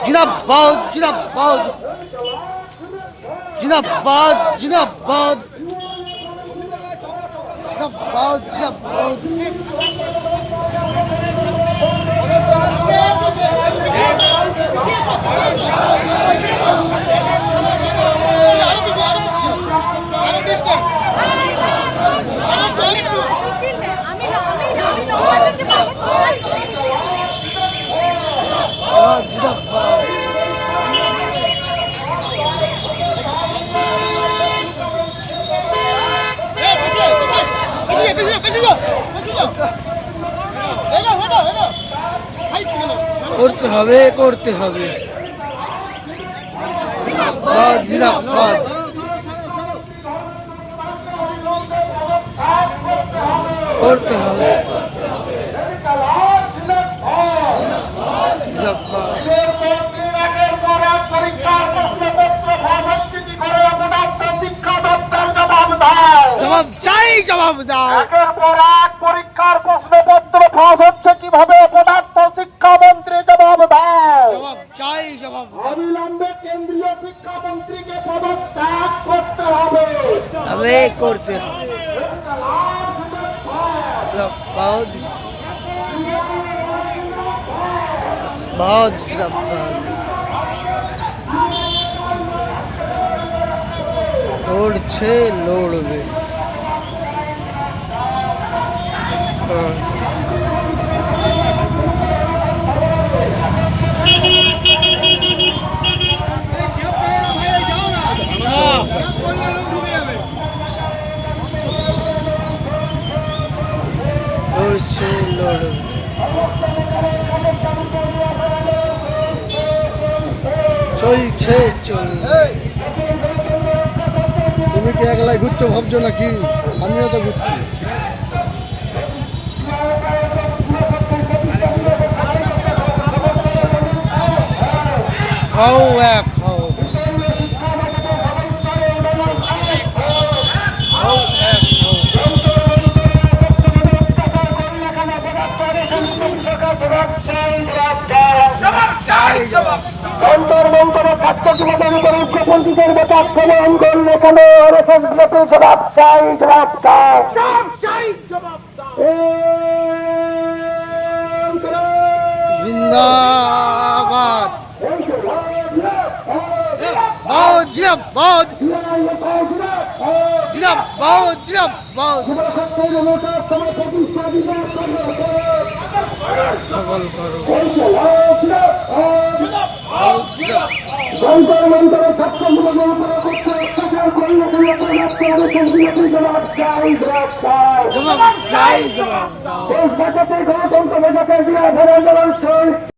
जिंदाबाद जिंदाबाद जिंदाबाद जिंदाबाद जिंदाबाद जिंदाबाद করতে হবে করতে হবে জিন্দাবাদ করতে হবে জবাব চাই জবাব দাও একের পর এক পরীক্ষার প্রশ্নপত্র ফাঁস হচ্ছে কিভাবে পদার্থ শিক্ষামন্ত্রী জবাব দাও জবাব চাই জবাব অবিলম্বে কেন্দ্রীয় শিক্ষামন্ত্রীকে পদত্যাগ করতে হবে তবে করতে হবে बहुत बहुत লড়ছে লড়বে লড়ছে লড়বে চলছে চলবে তুমি কি একলাই ঘুরছো ভাবছো নাকি আমিও তো ঘুরছি খাও এক খাও ছাত্র জীবনের মুখ্যমন্ত্রীদের বেকার ছেলে আন্দোলন এখানে আরএসএস ব্লকে জবাব চাই জবাব চাই জিন্দাবাদ बहुत जिंदाबाद जिंदाबाद जिंदाबाद সবল করো জন্তর মন্তরের ছাত্র জীবনের উপরে অত্যাচার করলে জবাব চাই জবাব চাই জবাব দাও দেশ বাঁচাতে গণতন্ত্র বাঁচাতে আন্দোলন চলছে